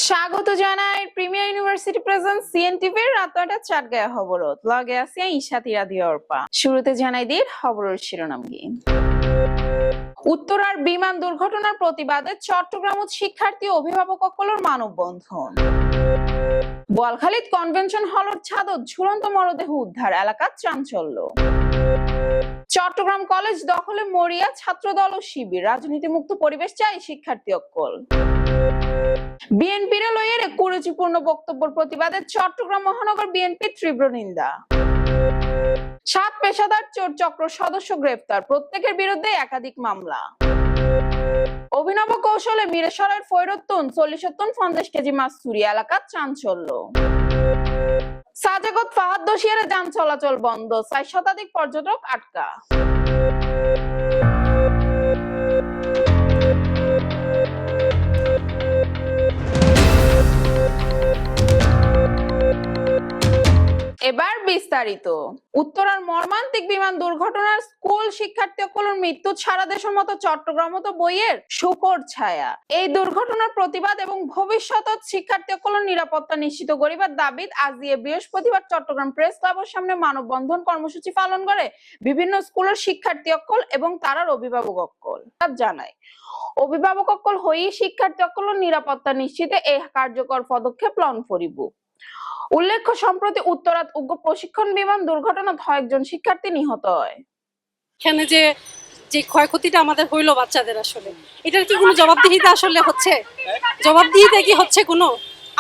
স্বাগত জানাই premier university present সিএনটিভির রাত ৯টার চাটগাঁয়া খবরত লগে আছে ইশাতিরা দিয়রপা। শুরুতে জানাই দিই খবরের শিরোনাম কি। উত্তরার বিমান দুর্ঘটনার প্রতিবাদে চট্টগ্রামত শিক্ষার্থী অভিভাবক সকলের মানববন্ধন। বোয়ালখালীত কনভেনশন হলের ছাদত ঝুলন্ত মরদেহ উদ্ধার, এলাকার চাঞ্চল্য। চট্টগ্রাম কলেজ দখলে মরিয়া ছাত্রদল ও শিবির, রাজনীতিমুক্ত পরিবেশ চাই শিক্ষার্থী সকল। বিএনপির লইয়ের কুরুচিপূর্ণ বক্তব্যের প্রতিবাদে চট্টগ্রাম মহানগর বিএনপির তীব্র নিন্দা। ৭ পেশাদার চোর চক্র সদস্য গ্রেফতার, প্রত্যেকের বিরুদ্ধে একাধিক মামলা। অভিনব কৌশলে মিরেশ্বরের ফৈরতুন ৪০ টন ৫০ কেজি মাছ চুরি, এলাকার চাঞ্চল্য। সাজেগত ফাহাদ দোষিয়ারে যান চলাচল বন্ধ, ৪ শতাধিক পর্যটক আটকা। এবার বিস্তারিত। উত্তরার মর্মান্তিক বিমান দুর্ঘটনার স্কুল শিক্ষার্থী সকলের মৃত্যু সারা দেশের মতো চট্টগ্রামত বইয়ের শোকর ছায়া। এই দুর্ঘটনার প্রতিবাদ এবং ভবিষ্যতত শিক্ষার্থী সকলের নিরাপত্তা নিশ্চিত করিবার দাবিত আজ বৃহস্পতিবার চট্টগ্রাম প্রেস ক্লাবের সামনে মানববন্ধন কর্মসূচি পালন করে বিভিন্ন স্কুলের শিক্ষার্থী সকল এবং তারার অভিভাবক সকল। জানায় অভিভাবক সকল হয়ে শিক্ষার্থী সকলের নিরাপত্তা নিশ্চিতে এই কার্যকর পদক্ষেপ গ্রহণ করিব। উল্লেখ্য, সম্প্রতি উত্তরাত উগ্র প্রশিক্ষণ বিমান দুর্ঘটনায় ৬ জন শিক্ষার্থী নিহত হয়। এখানে যে যে ক্ষয়ক্ষতিটা আমাদের হইলো বাচ্চাদের, আসলে এটার কি কোনো জবাবদিহিতা আসলে হচ্ছে? জবাবদিহিতা কি হচ্ছে কোনো?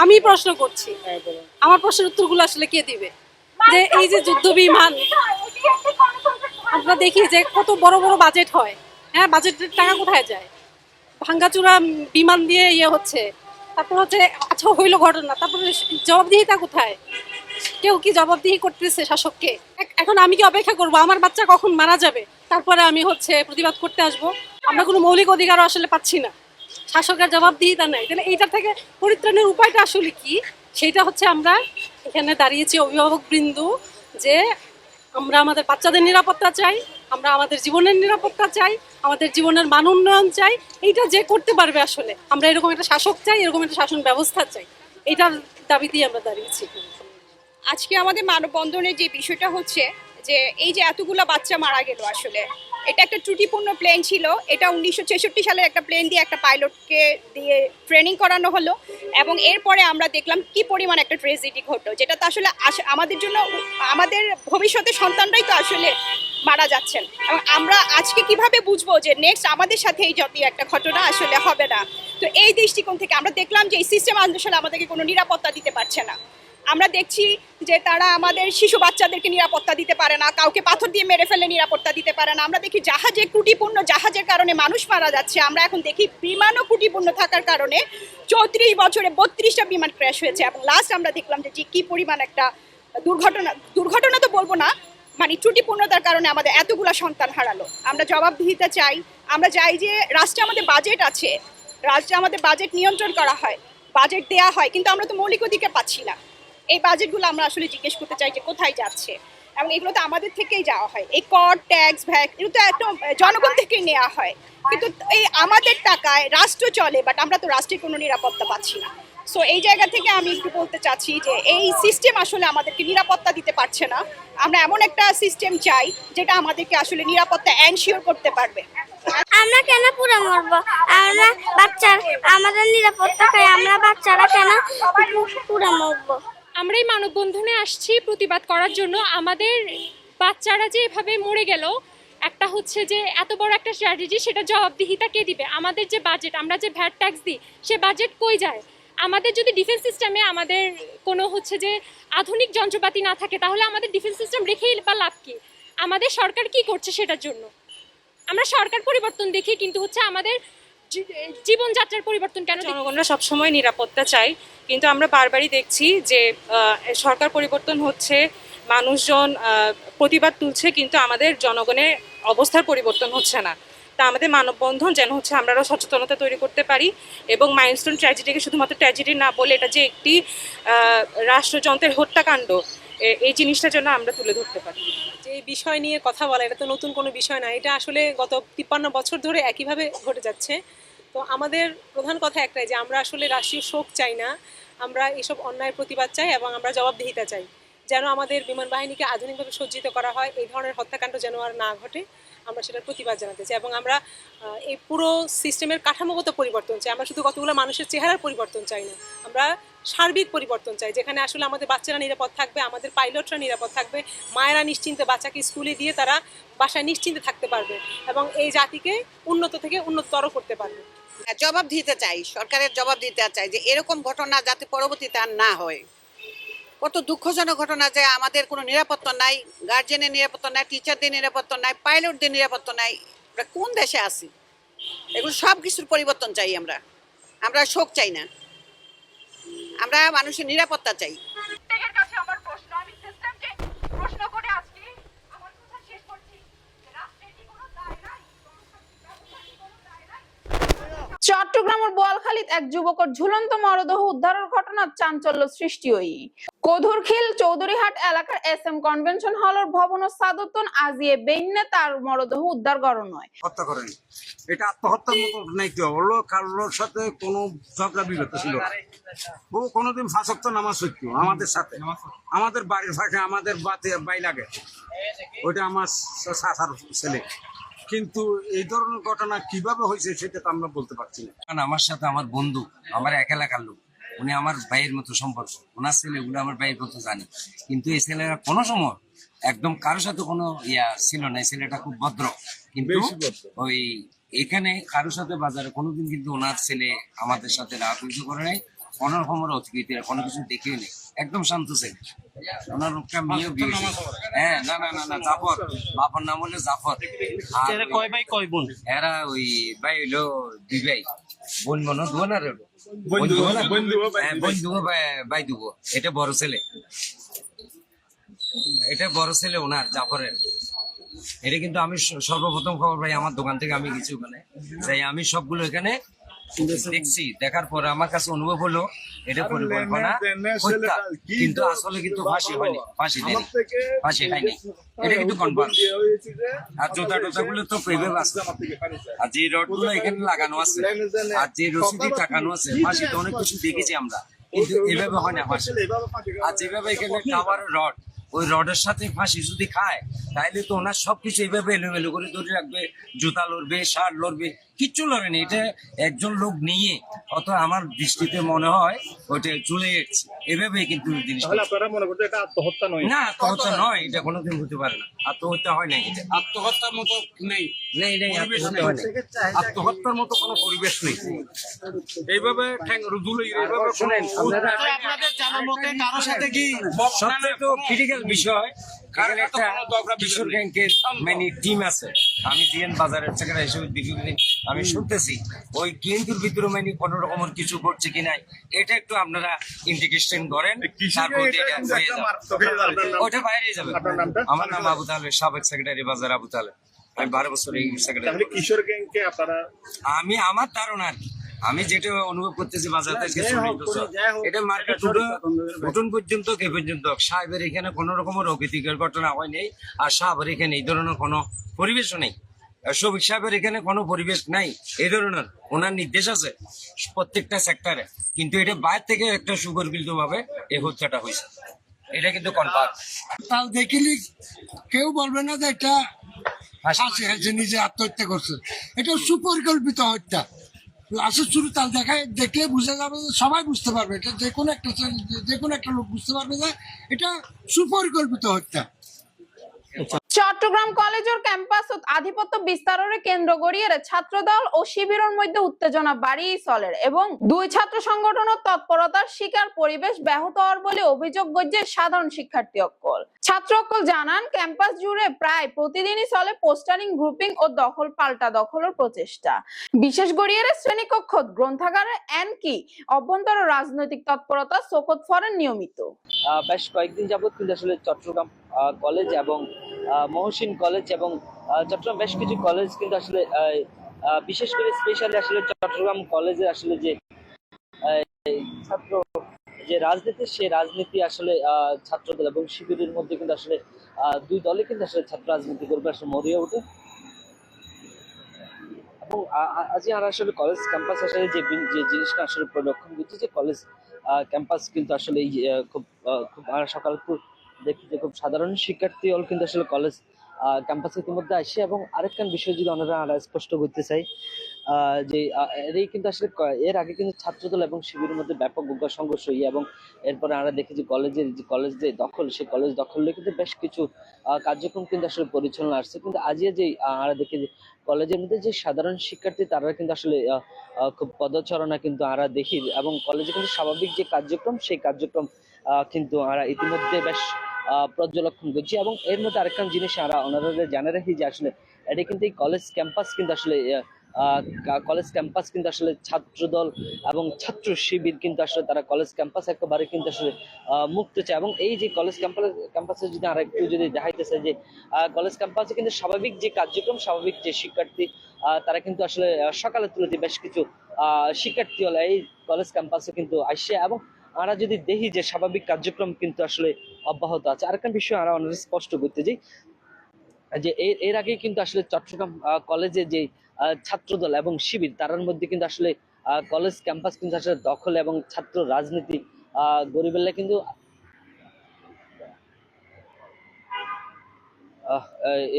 আমি প্রশ্ন করছি, আমার প্রশ্নের উত্তরগুলো আসলে কে দিবে? যে এই যে যুদ্ধ বিমান আমরা দেখি যে কত বড় বড় বাজেট হয়, হ্যাঁ, বাজেটের টাকা কোথায় যায়? ভাঙ্গাচুরা বিমান দিয়ে ইয়ে হচ্ছে, তারপর হচ্ছে আচ্ছা হইলো ঘটনা, তারপরে জবাবদিহিতা কোথায়? কেউ কি জবাবদিহি করতেছে শাসককে? এখন আমি কি অপেক্ষা করব আমার বাচ্চা কখন মারা যাবে তারপরে আমি হচ্ছে প্রতিবাদ করতে আসব? আমরা কোনো মৌলিক অধিকারও আসলে পাচ্ছি না, শাসকের জবাবদিহিতা নাই। তাহলে এইটার থেকে পরিত্রাণের উপায়টা আসলে কি? সেইটা হচ্ছে আমরা এখানে দাঁড়িয়েছি অভিভাবক বৃন্দু, যে আমরা আমাদের বাচ্চাদের নিরাপত্তা চাই, আমরা আমাদের জীবনের নিরাপত্তা চাই, আমাদের জীবনের মান উন্নয়ন চাই। এইটা যে করতে পারবে, আসলে আমরা এরকম একটা শাসক চাই, এরকম একটা শাসন ব্যবস্থা চাই, এইটার দাবিতেই আমরা দাঁড়িয়েছি। আজকে আমাদের মানববন্ধনের যে বিষয়টা হচ্ছে যে এই যে এতগুলো বাচ্চা মারা গেল, আসলে এটা একটা ত্রুটিপূর্ণ প্লেন ছিল। এটা ১৯৬৬ সালের একটা প্লেন দিয়ে একটা পাইলটকে দিয়ে ট্রেনিং করানো হলো এবং এরপরে আমরা দেখলাম কি পরিমাণ একটা ট্রেজেডি ঘটলো, যেটা তো আসলে আমাদের জন্য আমাদের ভবিষ্যতের সন্তানরাই তো আসলে মারা যাচ্ছেন। এবং আমরা আজকে কিভাবে বুঝবো যে নেক্সট আমাদের সাথে এই জাতীয় একটা ঘটনা আসলে হবে না? তো এই দৃষ্টিকোণ থেকে আমরা দেখলাম যে এই সিস্টেম আসলে আমাদেরকে কোনো নিরাপত্তা দিতে পারছে না। আমরা দেখছি যে তারা আমাদের শিশু বাচ্চাদেরকে নিরাপত্তা দিতে পারে না, কাউকে পাথর দিয়ে মেরে ফেলে নিরাপত্তা দিতে পারে না। আমরা দেখি জাহাজে ত্রুটিপূর্ণ জাহাজের কারণে মানুষ মারা যাচ্ছে। আমরা এখন দেখি বিমানও ত্রুটিপূর্ণ থাকার কারণে ৩৪ বছরে ৩২টা বিমান ক্র্যাশ হয়েছে। এবং লাস্ট আমরা দেখলাম যে কি পরিমাণ একটা দুর্ঘটনা তো বলবো না, মানে ত্রুটিপূর্ণতার কারণে আমাদের এতগুলো সন্তান হারালো। আমরা জবাবদিহিতা চাই। আমরা চাই যে রাষ্ট্রে আমাদের বাজেট আছে, রাষ্ট্রে আমাদের বাজেট নিয়ন্ত্রণ করা হয়, বাজেট দেয়া হয়, কিন্তু আমরা তো মৌলিক অধিকার পাচ্ছি না। এই বাজেটগুলো আমরা আসলে জিজ্ঞেস করতে চাই যে কোথায় যাচ্ছে, এবং এগুলো তো আমাদের থেকেই যাওয়া হয়। এই কর, ট্যাক্স, ভ্যাট এগুলো তো একদম জনগণ থেকেই নেওয়া হয়, কিন্তু এই আমাদের টাকায় রাষ্ট্র চলে, বাট আমরা তো রাষ্ট্রের কোনো নিরাপত্তা পাচ্ছি না। সো এই জায়গা থেকে আমি একটু বলতে চাচ্ছি যে এই সিস্টেম আসলে আমাদেরকে নিরাপত্তা দিতে পারছে না। আমরা এমন একটা সিস্টেম চাই যেটা আমাদেরকে আসলে নিরাপত্তা এনশিওর করতে পারবে। আমরা কেন পুরো মরবো? আমরা বাচ্চা, আমাদের নিরাপত্তা চাই, আমরা বাচ্চারা কেন পুরো মরবো? আমরা এই মানববন্ধনে আসছি প্রতিবাদ করার জন্য। আমাদের বাচ্চারা যে এভাবে মরে গেল, একটা হচ্ছে যে এত বড় একটা স্ট্র্যাটেজি, সেটা জবাবদিহিতা কে দিবে? আমাদের যে বাজেট, আমরা যে ভ্যাট ট্যাক্স দিই, সে বাজেট কই যায়? আমাদের যদি ডিফেন্স সিস্টেমে আমাদের কোনো হচ্ছে যে আধুনিক যন্ত্রপাতি না থাকে, তাহলে আমাদের ডিফেন্স সিস্টেম রেখেই বা লাভ কি? আমাদের সরকার কি করছে সেটার জন্য? আমরা সরকার পরিবর্তন দেখি, কিন্তু হচ্ছে আমাদের জীবনযাত্রার পরিবর্তন কেন? জনগণরা সবসময় নিরাপত্তা চাই, কিন্তু আমরা বারবারই দেখছি যে সরকার পরিবর্তন হচ্ছে, মানুষজন প্রতিবাদ তুলছে, কিন্তু আমাদের জনগণের অবস্থার পরিবর্তন হচ্ছে না। তা আমাদের মানববন্ধন যেন হচ্ছে আমরা সচেতনতা তৈরি করতে পারি এবং মাইলস্টোন ট্র্যাজেডিকে শুধুমাত্র ট্র্যাজেডি না বলে এটা যে একটি রাষ্ট্রযন্ত্রের হত্যাকাণ্ড, এই জিনিসটার জন্য আমরা তুলে ধরতে পারি। যে বিষয় নিয়ে কথা বলা, এটা তো নতুন কোনো বিষয় না, এটা আসলে গত ৫৩ বছর ধরে একইভাবে ঘটে যাচ্ছে। তো আমাদের প্রধান কথা একটাই যে আমরা আসলে রাষ্ট্রীয় শোক চাই না, আমরা এসব অন্যায়ের প্রতিবাদ চাই এবং আমরা জবাবদিহিতা চাই, যেন আমাদের বিমান বাহিনীকে আধুনিকভাবে সজ্জিত করা হয়, এই ধরনের হত্যাকাণ্ড যেন আর না ঘটে, আমরা সেটার প্রতিবাদ জানাতে চাই। এবং আমরা এই পুরো সিস্টেমের কাঠামোগত পরিবর্তন চাই, আমরা শুধু কতগুলো মানুষের চেহারার পরিবর্তন চাই না, আমরা সার্বিক পরিবর্তন চাই, যেখানে আসলে আমাদের বাচ্চারা নিরাপদ থাকবে, আমাদের পাইলটরা নিরাপদ থাকবে, মায়েরা নিশ্চিন্তে বাচ্চাকে স্কুলে দিয়ে তারা বাসায় নিশ্চিন্তে থাকতে পারবে এবং এই জাতিকে উন্নত থেকে উন্নততর করতে পারবে। জবাব দিতে চাই, সরকারের জবাব দিতে চাই যে এরকম ঘটনা যাতে পরবর্তীতে আর না হয়। কত দুঃখজনক ঘটনা যে আমাদের কোনো নিরাপত্তা নাই, গার্জেনের নিরাপত্তা নাই, টিচারদের নিরাপত্তা নাই, পাইলটদের নিরাপত্তা নাই। আমরা কোন দেশে আছি? এগুলো সব কিছুর পরিবর্তন চাই আমরা, আমরা শোক চাই না, আমরা মানুষের নিরাপত্তা চাই। চট্টগ্রামের বোয়ালখালীত এক যুবকের ঝুলন্ত মরদেহ উদ্ধারের ঘটনার চাঞ্চল্য সৃষ্টি হই কদুরখিল চৌধুরীহাট এলাকার SM কনভেনশন হলের ভবনের সাদতন আজিয়ে বেইন্নে তার মরদেহ উদ্ধার করা নয়। হত্যা করেন, এটা আত্মহত্যার মতো নাই, কি হলো কারোর সাথে কোনো ঝগড়া বিগত ছিল না। ও কোনোদিন ফাঁসক্ত নামাজ হইতো আমাদের সাথে, আমাদের বাড়ির ফাঁকে আমাদের বাই লাগে, ওইটা আমার সাসার ছেলে। কিন্তু এই ধরনের ঘটনা কিভাবে হয়েছে সেটা তো আমরা বলতে পারছি না। কারণ আমার সাথে আমার বন্ধু, আমার এক এলাকার লোক, উনি আমার ভাইয়ের মতো সম্পর্ক, ওনার ছেলেগুলো আমার ভাইয়ের মতো জানি, কিন্তু এই ছেলেরা কোনো সময় একদম কারোর সাথে কোনো ছিল না। এই ছেলেটা খুব ভদ্র, কিন্তু ওই এখানে কারোর সাথে বাজারে কোনোদিন কিন্তু ওনার ছেলে আমাদের সাথে রাগ কিছু করে নাই, কোনো রকমের অতিথি কোনো কিছু দেখেও নেই, একদম শান্ত ছেলে। ওনার লোকটা মেয়েও বিয়ে, হ্যাঁ, না না না না জাফর, বাবার নাম হলো জাফর। কয় ভাই কয় বোন? এরা ওই ভাই হইলো দুই ভাই, বোন মনে দুবো না, বন্ধু ভাই দুবো। এটা বড় ছেলে, এটা বড় ছেলে ওনার জাফরের। এটা কিন্তু আমি সর্বপ্রথম খবর পাই আমার দোকান থেকে, আমি কিছু ওখানে যাই, আমি সবগুলো এখানে দেখছি। দেখার পরে আমার কাছে অনুভব হলো এটা পরিকল্পনা হত্যা, কিন্তু আসলে কিন্তু ফাঁসি হয়নি, ফাঁসি দেয়নি, ফাঁসি হয়নি, এটা কিন্তু কনফার্ম। আর জোতা টোতা গুলো তো এইভাবে আছে, আর যে রড গুলো এখানে লাগানো আছে, আর যে রসিদি টাকানো আছে, ফাঁসি তো অনেক কিছু দেখেছি আমরা, কিন্তু এভাবে হয় না ফাঁসি। আর যেভাবে এখানে খাবারের রড, ওই রডের সাথে ফাঁসি যদি খায় তাহলে তো ওনার সবকিছু এইভাবে এলোমেলো করে ধরে রাখবে, জুতা লড়বে, শার্ট লড়বে, কিচ্ছু লড়েনি। এটা একজন লোক নিয়ে, অত আমার দৃষ্টিতে মনে হয় ওইটা চলে এসেছে এভাবে, কিন্তু জিনিসটা আত্মহত্যা নয়, না আত্মহত্যা নয়, এটা কোনোদিন হতে পারে না, আত্মহত্যা হয় না, এটা আত্মহত্যার মতো নেই, নেই নেই, আত্মহত্যা হয় না, আত্মহত্যার মতো কোনো পরিবেশ নেই। এইভাবে ঠ্যাং রুদুলে এইভাবে শুনেন, আপনাদের জানার মতে কারো সাথে কি সবচেয়ে তো ক্রিটিক্যাল বিষয়, এখানে একটা কিশোর গ্যাংকের মানে টিম আছে। আমি জিএন বাজারের সেক্রেটারি হিসেবে দীর্ঘদিন আমি শুনতেছি ওই কেন্দ্রের ভিতরে মানে কোনো রকমের কিছু করছে কি নাই, এটা একটু আপনারা ইন্টিগ্রেশন করেন, তারপর এটা হয়ে যাবে, ওটা বাইরে যাবে। আমার নাম আবু তাহলে, সাবেক সেক্রেটারি বাজার আবু তাহলে, আমি 12 বছর এই সেক্রেটারি। কিশোর গ্যাংকে আপনারা, আমি আমার ধারণা আর কি, আমি যেটা অনুভব করতেছি বাজার থেকে এটা মার্কেট উঠুন পর্যন্ত কে পর্যন্ত সাহেবের এখানে কোন রকমের অকৃতিকর ঘটনা হয় নেই, আর সাহেবের এখানে এই ধরনের কোনো পরিবেশও নেই, শফিক সাহেবের এখানে কোনো পরিবেশ নাই এই ধরনের। ওনার নির্দেশ আছে প্রত্যেকটা সেক্টরে, কিন্তু এটা বাইরে থেকে একটা সুপরিকল্পিত ভাবে এই হত্যাটা হয়েছে, এটা কিন্তু কনফার্ম। তাল দেখিলে কেউ বলবে না যে এটা ফাঁসি হয়েছে, নিজে আত্মহত্যা করছে, এটা সুপরিকল্পিত হত্যা। লাশের শুরু তাল দেখলে বুঝে যাবে, সবাই বুঝতে পারবে, এটা যে কোনো একটা লোক বুঝতে পারবে যে এটা সুপরিকল্পিত হত্যা। চট্টগ্রাম কলেজের ক্যাম্পাসত আধিপত্য বিস্তারের কেন্দ্র গড়িয়ে ছাত্রদল ও শিবিরের মধ্যে উত্তেজনা বাড়িয়ে চলে এবং দুই ছাত্র সংগঠনের তৎপরতার শিকার পরিবেশ ব্যাহত হওয়ার বলে অভিযোগ করছে সাধারণ শিক্ষার্থী অকল। ছাত্র অকল জানান, ক্যাম্পাস জুড়ে প্রায় প্রতিদিনই চলে পোস্টারিং, গ্রুপিং ও দখল পাল্টা দখলের প্রচেষ্টা। বিশেষ গড়িয়ে শ্রেণীকক্ষ, গ্রন্থাগারে এমনকি অভ্যন্তর রাজনৈতিক তৎপরতা চোখত ফরেন নিয়মিত। বেশ কয়েকদিন যাবৎ কিন্তু আসলে চট্টগ্রাম কলেজ এবং মহসিন কলেজ এবং চট্টগ্রাম বেশ কিছু কলেজ কিন্তু আসলে বিশেষ করে স্পেশালি আসলে চট্টগ্রাম কলেজে আসলে যে ছাত্র যে রাজনীতি, সেই রাজনীতি আসলে ছাত্রদল এবং শিবিরের মধ্যে কিন্তু আসলে দুই দলে কিন্তু আসলে ছাত্র রাজনীতি করবে আসলে মরিয়া ওঠে। এবং আজকে আমরা আসলে কলেজ ক্যাম্পাস আসলে যে জিনিসটা আসলে পরিলক্ষণ করছি যে কলেজ ক্যাম্পাস কিন্তু আসলে খুব আমরা সকালে খুব দেখি যে খুব সাধারণ শিক্ষার্থী হল কিন্তু আসলে কলেজ ক্যাম্পাসে ইতিমধ্যে আসে। এবং আরেকখান বিষয় যদি আমরা স্পষ্ট করতে চাই যে এরই কিন্তু আসলে এর আগে কিন্তু ছাত্রদল এবং শিবিরের মধ্যে ব্যাপক উগ্র সংঘর্ষ এবং এরপরে আমরা দেখি যে কলেজ যে দখল, সেই কলেজ দখলে কিন্তু বেশ কিছু কার্যক্রম কিন্তু আসলে পরিচালনা আসছে। কিন্তু আজকে যে আমরা দেখি যে কলেজের মধ্যে যে সাধারণ শিক্ষার্থী তারা কিন্তু আসলে খুব পদচারণা কিন্তু আমরা দেখি এবং কলেজে কিন্তু স্বাভাবিক যে কার্যক্রম সেই কার্যক্রম কিন্তু আমরা ইতিমধ্যে বেশ পর্যবেক্ষণ করছি। এবং এর মধ্যে আরেকটা জিনিস আমরা ওনারা জানে রাখি যে আসলে এটা কিন্তু এই কলেজ ক্যাম্পাস কিন্তু আসলে ছাত্রদল এবং ছাত্র শিবির কিন্তু আসলে তারা কলেজ ক্যাম্পাস একেবারে কিন্তু আসলে মুক্ত চায়। এবং এই যে কলেজ ক্যাম্পাসে যদি আর একটু যদি দেখাইতেছে যে কলেজ ক্যাম্পাসে কিন্তু স্বাভাবিক যে কার্যক্রম, স্বাভাবিক যে শিক্ষার্থী তারা কিন্তু আসলে সকালের তুলনায় বেশ কিছু শিক্ষার্থী হলে এই কলেজ ক্যাম্পাসে কিন্তু আসছে। এবং আমরা যদি দেখি যে স্বাভাবিক কার্যক্রম কিন্তু আসলে অব্যাহত আছে। আরেকটা বিষয় আমরা অনেক স্পষ্ট করতে চাই যে এর আগে কিন্তু আসলে চট্টগ্রাম কলেজে যে ছাত্রদল এবং শিবির তার মধ্যে কিন্তু আসলে কলেজ ক্যাম্পাস কিন্তু আসলে দখল এবং ছাত্র রাজনীতি গড়ে বেলা কিন্তু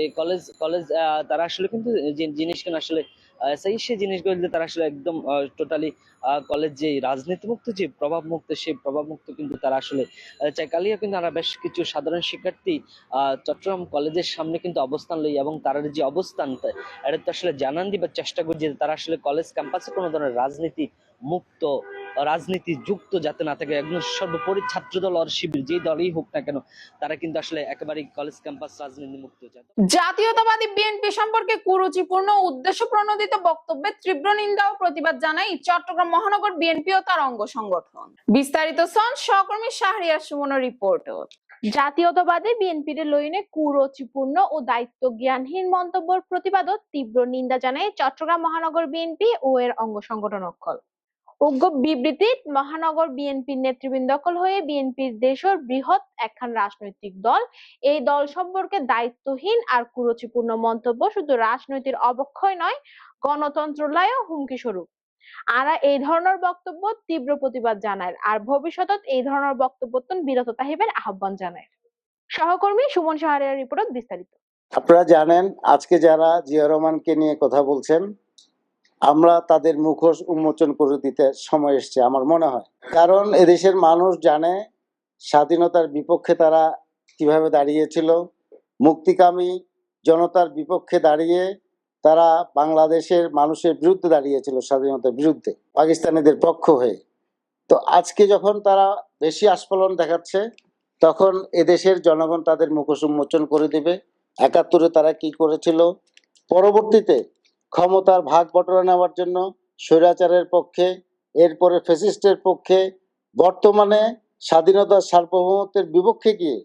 এই কলেজ তারা আসলে কিন্তু যে জিনিসগুলো আসলে সেই জিনিসগুলো তারা আসলে একদম টোটালি কলেজ যে রাজনীতি মুক্ত, যে প্রভাব মুক্ত, সেই প্রভাব মুক্ত কিন্তু তারা আসলে চাই। কালিয়া কিন্তু আমরা বেশ কিছু সাধারণ শিক্ষার্থী চট্টগ্রাম কলেজের সামনে কিন্তু অবস্থান লই এবং তার যে অবস্থান এটা তো আসলে জানান দিবার চেষ্টা করি যে তারা আসলে কলেজ ক্যাম্পাসে কোনো ধরনের রাজনীতি মুক্ত, রাজনীতি যুক্ত যাতে না থাকে। একদম সর্বোপরি ছাত্রদল আর শিবির যেই দলই হোক না কেন তারা কিন্তু আসলে একেবারেই কলেজ ক্যাম্পাস রাজনীতি মুক্ত চায়। জাতীয়তাবাদী বিএনপি সম্পর্কে কুরুচিপূর্ণ উদ্দেশ্য প্রণোদিত বক্তব্যে তীব্র নিন্দা ও প্রতিবাদ জানাই চট্টগ্রাম মহানগর বিএনপি ও তার অঙ্গ সংগঠন। বিস্তারিত সহকর্মী শাহরিয়ার সুমনের রিপোর্ট। জাতীয়তাবাদী বিএনপির লইনে কুরুচিপূর্ণ ও দায়িত্ব জ্ঞানহীন মন্তব্যের প্রতিবাদত তীব্র নিন্দা জানায় চট্টগ্রাম মহানগর বিএনপি ও এর অঙ্গ সংগঠন অকল। উগ্র বিবৃতিত মহানগর বিএনপির নেতৃবৃন্দ দখল হয়ে বিএনপির দেশের বৃহৎ একখান রাজনৈতিক দল এই দল সম্পর্কে দায়িত্বহীন আর কুরুচিপূর্ণ মন্তব্য শুধু রাজনৈতিক অবক্ষয় নয়, গণতন্ত্রলায়ও হুমকি স্বরূপ। আরা এই ধরনের বক্তব্য তীব্র প্রতিবাদ জানায় আর ভবিষ্যতত এই ধরনের বক্তব্য বিরত তাহিবের আহ্বান জানায়। সহকর্মী সুমন শাহরিয়ার রিপোর্ট বিস্তারিত। আপনারা জানেন আজকে যারা জিয়া রহমানকে নিয়ে কথা বলছেন আমরা তাদের মুখোশ উন্মোচন করে দিতে সময় এসছে আমার মনে হয়। কারণ এদেশের মানুষ জানে স্বাধীনতার বিপক্ষে তারা কিভাবে দাঁড়িয়েছিল, মুক্তিকামী জনতার বিপক্ষে দাঁড়িয়ে তারা বাংলাদেশের মানুষের বিরুদ্ধে দাঁড়িয়েছিল, স্বাধীনতার বিরুদ্ধে, পাকিস্তানিদের পক্ষ হয়ে। তো আজকে যখন তারা বেশি আস্ফালন দেখাচ্ছে তখন এদেশের জনগণ তাদের মুখোশ উন্মোচন করে দিবে। ৭১-এ তারা কি করেছিল, পরবর্তীতে ক্ষমতার ভাগ বটরা নেওয়ার জন্য স্বৈরাচারের পক্ষে, এরপরে ফ্যাসিস্টের পক্ষে, বর্তমানে স্বাধীনতার সার্বভৌমত্বের বিপক্ষে গিয়ে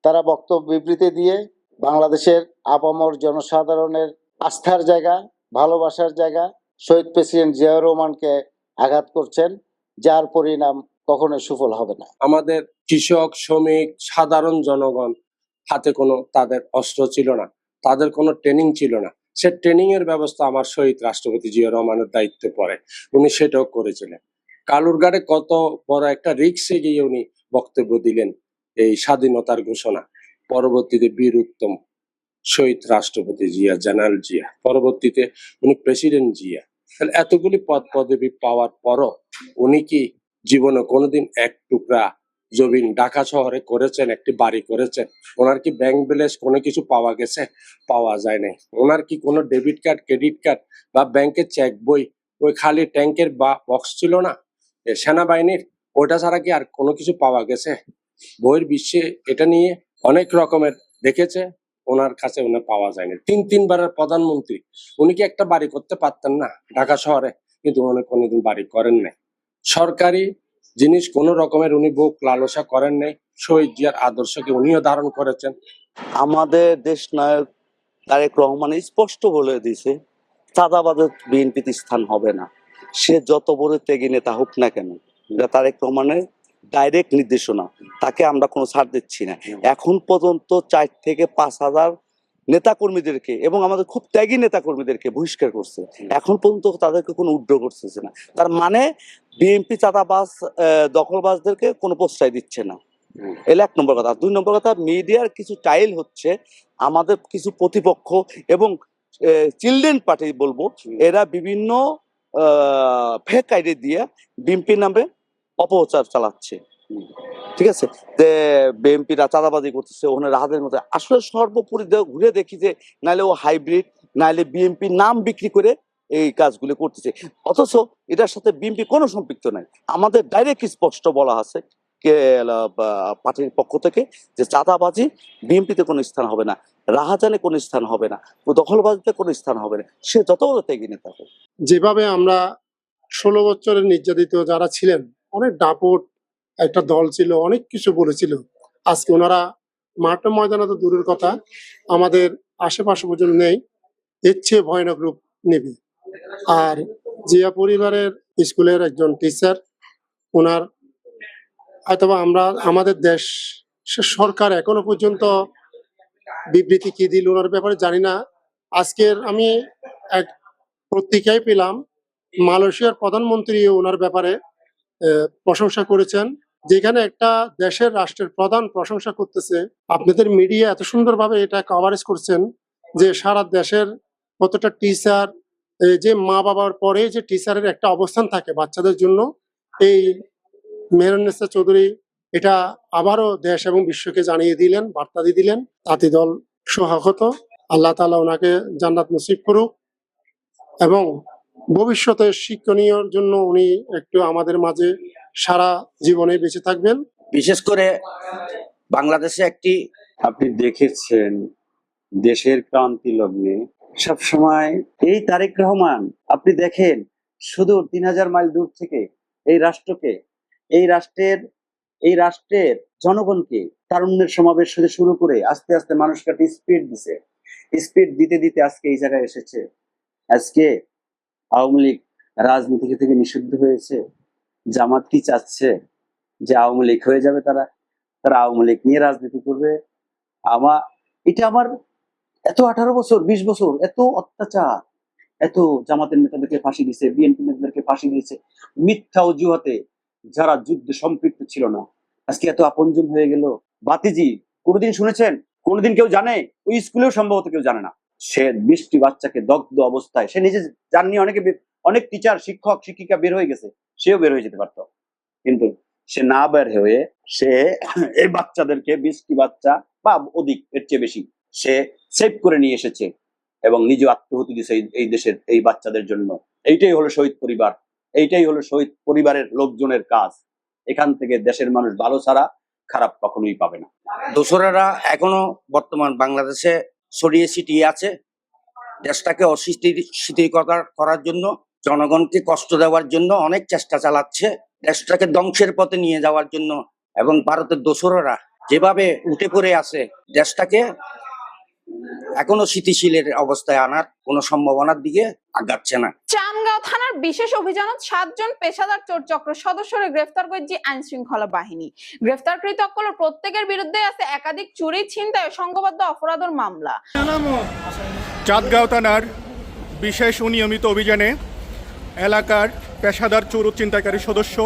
তারা বক্তব্য বিবৃতি দিয়ে বাংলাদেশের আপামর জনসাধারণের আস্থার জায়গা, ভালোবাসার জায়গা শহীদ প্রেসিডেন্ট জিয়াউর রহমানকে আঘাত করছেন, যার পরিণাম কখনো সুফল হবে না। আমাদের কৃষক, শ্রমিক, সাধারণ জনগণ হাতে কোনো তাদের অস্ত্র ছিল না, তাদের কোনো ট্রেনিং ছিল না। সে ট্রেনিং এর ব্যবস্থা আমার শহীদ রাষ্ট্রপতি জিয়া রহমানের দায়িত্বে পড়ে, উনি সেটাও করেছিলেন। কালুরঘাটে কত বড় একটা রিক্সে গিয়ে উনি বক্তব্য দিলেন এই স্বাধীনতার ঘোষণা। পরবর্তীতে বীর উত্তম শহীদ রাষ্ট্রপতি জিয়া, জেনারেল জিয়া, পরবর্তীতে উনি প্রেসিডেন্ট জিয়া। তাহলে এতগুলি পদ পদবি পাওয়ার পরও উনি কি জীবনে কোনোদিন এক টুকরা জমিন ঢাকা শহরে করেছেন, একটি বাড়ি করেছেন? ওনার কি ব্যাংক ব্যালেন্স কোনো কিছু পাওয়া গেছে? পাওয়া যায় নাই। ওনার কি কোনো ডেবিট কার্ড, ক্রেডিট কার্ড বা ব্যাংকের চেক বই, ওই খালি ট্যাঙ্কের বা বক্স ছিল না সেনাবাহিনীর, ওটা ছাড়া কি আর কোনো কিছু পাওয়া গেছে? বইয়ের বিশ্বে এটা নিয়ে অনেক রকমের দেখেছে, ওনার কাছে উনি পাওয়া যায়নি। তিনবারের প্রধানমন্ত্রী, উনি কি একটা বাড়ি করতে পারতেন না ঢাকা শহরে? কিন্তু উনি কোনোদিন বাড়ি করেন নাই। সরকারি জিনিস কোন রকমের উনি বুক লালসা করেন নাই। শহীদ জিয়ার আদর্শকে উনিও ধারণ করেছেন। আমাদের দেশ নায়ক তারেক রহমান স্পষ্ট বলে দিয়েছে চাঁদাবাজের বিএনপিতে স্থান হবে না, সে যত বড় ত্যাগী নেতা হোক না কেন। এটা তারেক রহমানের ডাইরেক্ট নির্দেশনা, তাকে আমরা কোনো ছাড় দিচ্ছি না। এখন পর্যন্ত 4 থেকে 5 হাজার নেতাকর্মীদেরকে এবং আমাদের খুব ত্যাগী নেতাকর্মীদেরকে বহিষ্কার করছে, এখন পর্যন্ত তাদেরকে কোনো উড্র করতেছে না। তার মানে বিএনপি চাঁদাবাজ দখলবাজদেরকে কোনো প্রশ্রয় দিচ্ছে না। এর 1 নম্বর কথা। 2 নম্বর কথা, মিডিয়ার কিছু টাইল হচ্ছে আমাদের কিছু প্রতিপক্ষ এবং চিলড্রেন পার্টি বলবো, এরা বিভিন্ন ফেক আইডি দিয়ে বিএনপি নামে অপপ্রচার চালাচ্ছে। ঠিক আছে, যে বিএনপিরা চাঁদাবাজি করতেছে ওখানে রাহাতের মধ্যে। আসলে সর্বোপরি ঘুরে দেখি যে নাইলে ও হাইব্রিড, নাইলে বিএনপি নাম বিক্রি করে এই কাজগুলো করতেছে, অথচ এটার সাথে বিএনপি কোনো সম্পৃক্ত নাই। আমাদের ডাইরেক্ট স্পষ্ট বলা আছে পার্টির পক্ষ থেকে যে চাঁদাবাজি বিএনপিতে কোনো স্থান হবে না, রাহাজানে কোনো স্থান হবে না, দখলবাজিতে কোনো স্থান হবে না, সে যত বড় ত্যাগী নেতা হোক। যেভাবে আমরা 16 বছরের নির্যাতিত যারা ছিলেন, অনেক দাপট একটা দল ছিল, অনেক কিছু বলেছিল, আজকে ওনারা মাঠে ময়দানে তো দূরের কথা, আমাদের আশেপাশে পর্যন্ত নেই, এর চেয়ে ভয়ানক রূপ নেবে। আর জিয়া পরিবারের স্কুলের একজন টিচার, ওনার হয়তোবা আমাদের দেশ সরকার এখনো পর্যন্ত বিবৃতি কি দিল ওনার ব্যাপারে জানি না। আজকের আমি এক পত্রিকায় পেলাম মালয়েশিয়ার প্রধানমন্ত্রী ওনার ব্যাপারে প্রশংসা করেছেন, যেখানে একটা দেশের রাষ্ট্রের প্রধান প্রশংসা করতেছে, আপনাদের মিডিয়া এত সুন্দরভাবে এটা কভারেজ করছেন যে সারা দেশের কতটা টিচার, যে মা বাবার পরে যে টিচারের একটা অবস্থান থাকে বাচ্চাদের জন্য, এই মেহরুন্নেসা চৌধুরী এটা আবারও দেশ এবং বিশ্বকে জানিয়ে দিলেন, বার্তা দিয়ে দিলেন। তাঁতি দল সহায়ত, আল্লাহ তাআলা ওনাকে জান্নাত নসিব করুক এবং ভবিষ্যতে শিক্ষণীয়র জন্য উনি একটু আমাদের মাঝে সারা জীবনে বেঁচে থাকবেন। বিশেষ করে বাংলাদেশে একটি, আপনি দেখেছেন দেশের ক্রান্তি লগ্নে সবসময় এই তারেক রহমান, আপনি দেখেন শুধু 3000 মাইল দূর থেকে এই রাষ্ট্রকে, এই রাষ্ট্রের জনগণকে তারুণ্যের সমাবেশ থেকে শুরু করে আস্তে আস্তে মানুষকে একটা স্পিড দিছে, স্পিড দিতে দিতে আজকে এই জায়গায় এসেছে। আজকে আওয়ামী লীগ রাজনীতি থেকে নিষিদ্ধ হয়েছে, জামাত কি চাচ্ছে যে আওয়ামী লীগ হয়ে যাবে, তারা আওয়ামী লীগ নিয়ে রাজনীতি করবে। এটা আমার এত 18 বছর 20 বছর এত অত্যাচার, এত জামাতের নেতাদেরকে ফাঁসি দিয়েছে, বিএনপি নেতাদেরকে ফাঁসি দিয়েছে মিথ্যা অজুহাতে, যারা যুদ্ধে সম্পৃক্ত ছিল না, আজকে এত আপনজন হয়ে গেল। বাতিজি কোনোদিন শুনেছেন? কোনোদিন কেউ জানে? ওই স্কুলেও সম্ভবত কেউ জানে না। সে 20টি বাচ্চাকে দগ্ধ অবস্থায়, সে নিজে জাননি, অনেক টিচার শিক্ষক শিক্ষিকা বের হয়ে গেছে, সেও বের হয়ে যেতে পারতো, কিন্তু সে না বের হয়ে সে এই বাচ্চাদেরকে 20টি বাচ্চা বা অধিক, এর চেয়ে বেশি, সে সেভ করে নিয়ে এসেছে এবং নিজে আত্মহতি দিয়েছে এই দেশের এই বাচ্চাদের জন্য। এইটাই হলো শহীদ পরিবার, এইটাই হলো শহীদ পরিবারের লোকজনের কাজ। এখান থেকে দেশের মানুষ ভালো ছাড়া খারাপ কখনোই পাবে না। দোসরেরা এখনো বর্তমান বাংলাদেশে ছড়িয়ে ছিটিয়ে আছে, দেশটাকে অস্থিতিশীল করার জন্য, জনগণকে কষ্ট দেওয়ার জন্য অনেক চেষ্টা চালাচ্ছে, দেশটাকে ধ্বংসের পথে নিয়ে যাওয়ার জন্য। এবং ভারতের দোসরেরা যেভাবে উঠে পড়ে আছে, দেশটাকে এখনো স্থিতিশীলের অবস্থায় আনার কোনো সম্ভাবনার দিকে আগাচ্ছে না। চান্দগাঁও থানার বিশেষ অভিযানত 7 জন পেশাদার চোর চক্র সদস্যরে গ্রেফতার করেছে আইন শৃঙ্খলা বাহিনী। গ্রেফতারকৃত সকল প্রত্যেকের বিরুদ্ধে আছে একাধিক চুরি, ছিনতাই ও সংঘবদ্ধ অপরাধের মামলা। চান্দগাঁও থানার বিশেষ নিয়মিত অভিযানে এলাকার পেশাদার চোর ছিনতাইকারী সদস্য,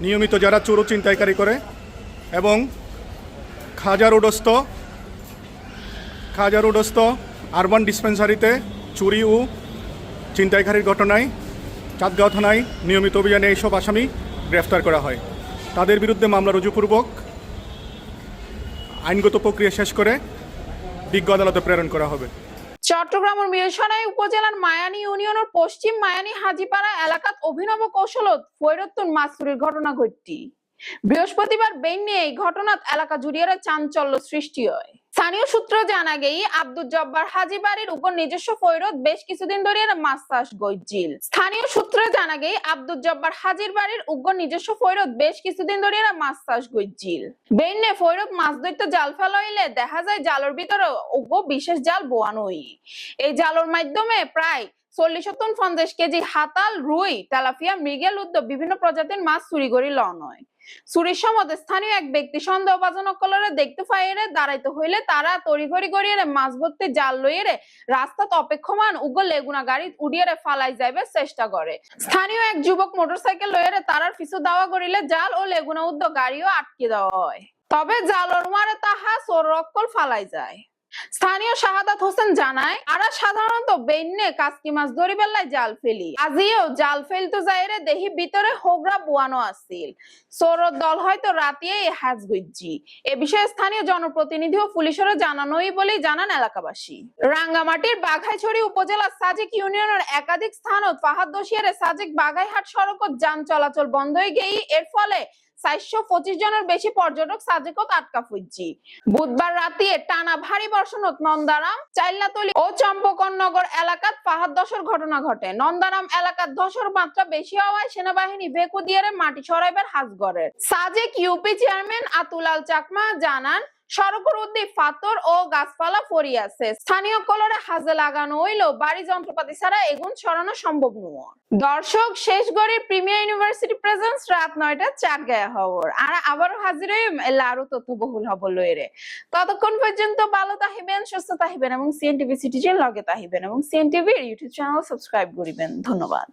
নিয়মিত যারা চোর ছিনতাইকারী করে এবং খাজা রোডস্থ আরবান ডিসপেন্সারিতে চুরি ও ছিনতাইকারীর ঘটনায় চান্দগাঁও থানায় নিয়মিত অভিযানে এইসব আসামি গ্রেফতার করা হয়। তাদের বিরুদ্ধে মামলা রুজুপূর্বক আইনগত প্রক্রিয়া শেষ করে বিজ্ঞ আদালতে প্রেরণ করা হবে। চট্টগ্রামের মিরসরাই উপজেলার মায়ানী ইউনিয়নের পশ্চিম মায়ানী হাজিপাড়া এলাকাত অভিনব কৌশলত ফৈরতুন মাছ চুরির ঘটনা ঘটটি। বৃহস্পতিবার বেইনে এই ঘটনাত এলাকা জুড়িয়ে চাঞ্চল্য সৃষ্টি হয়। স্থানীয় সূত্র জানা গেই আব্দুল জব্বার হাজি বাড়ির উপর নিজস্ব ফৈরত বেশ কিছুদিন ধরে মাছ চাষ গইছিল। স্থানীয় সূত্রে জানা গেই আব্দুল জব্বার হাজির বাড়ির উপর নিজস্ব ফৈরত বেশ কিছুদিন ধরে মাছ চাষ গইছিল। বেইনে ফৈরত মাছ ধরতে জাল ফেলাইলে দেখা যায় জালের ভিতরে বিশেষ জাল বোয়ানোই। এই জালের মাধ্যমে প্রায় 40-50 কেজি হাতাল, রুই, তেলাপিয়া, মৃগেল উদ্যোগ বিভিন্ন প্রজাতির মাছ চুরি করি লনয়। চুরির সময় স্থানীয় এক ব্যক্তি সন্দেহভাজনক কলরে দেখতে পাইরে দাঁড়াইতে হইলে তারা তড়িঘড়ি করিয়ে মাছ ভর্তি জাল লইয়ে রাস্তাত অপেক্ষমান উগ্র লেগুনা গাড়ি উড়িয়ে ফালাই যাইবে চেষ্টা করে। স্থানীয় এক যুবক মোটরসাইকেল লইয়ে তারার পিছু দাওয়া করিলে জাল ও লেগুনা উদ্যোগ গাড়িও আটকে দেওয়া হয়। তবে জালর মারে তাহা চোর রক্কল ফালাই যায়। স্থানীয় শাহাদাত হোসেন জানায়, আরা সাধারণত বেইনে কাসকি মাছ ধরি বেলায় জাল ফেলি, আজিও জাল ফেলতে যাইরে দেহি ভিতরে হোগরা বুয়ানো আসিল। চোরর দল হয়তো রাতিয়ে হাজ গুজ্জি। এ বিষয়ে স্থানীয় জনপ্রতিনিধি ও পুলিশের জানানোই বলেই জানান এলাকাবাসী। রাঙ্গামাটির বাঘাইছড়ি উপজেলার সাজেক ইউনিয়নের একাধিক স্থানত পাহাড় দোষিয়ারে সাজেক বাঘাইহাট সড়কত যান চলাচল বন্ধ হয়ে গেই এর ফলে 425 জনের বেশি পর্যটক সাজেকত আটকা ফুটছি। বুধবার রাতে টানা ভারী বর্ষণত নন্দারাম, চাইলাতলি ও চম্পকনগর এলাকাত পাহাড় ধসের ঘটনা ঘটে। নন্দারাম এলাকাত ধসের মাত্রা বেশি হওয়ায় সেনাবাহিনী ভেকু দিয়ে মাটি সরাইবার হাজ করে। সাজেক ইউপি চেয়ারম্যান আতুল আল চাকমা জানান, সড়কের উদ্দিক পাথর ও গাছপালা পড়ি আছে। স্থানীয় কলরে হাজে লাগানো হইলেও বাড়ি যন্ত্রপাতি ছাড়া এগুন সরানো সম্ভব নয়। দর্শক, শেষ গড়ির প্রিমিয়ার ইউনিভার্সিটি প্রেজেন্স রাত 9টায় চাটগাঁয়া খবর। আর আবারও হাজির হই আরো তথ্যবহুল খবর লইরে। ততক্ষণ পর্যন্ত ভালো তাহিবেন, সুস্থ তাহিবেন এবং সিএনটিভি সিটিজেন লগে তাহিবেন এবং সিএনটিভির ইউটিউব চ্যানেল সাবস্ক্রাইব করিবেন। ধন্যবাদ।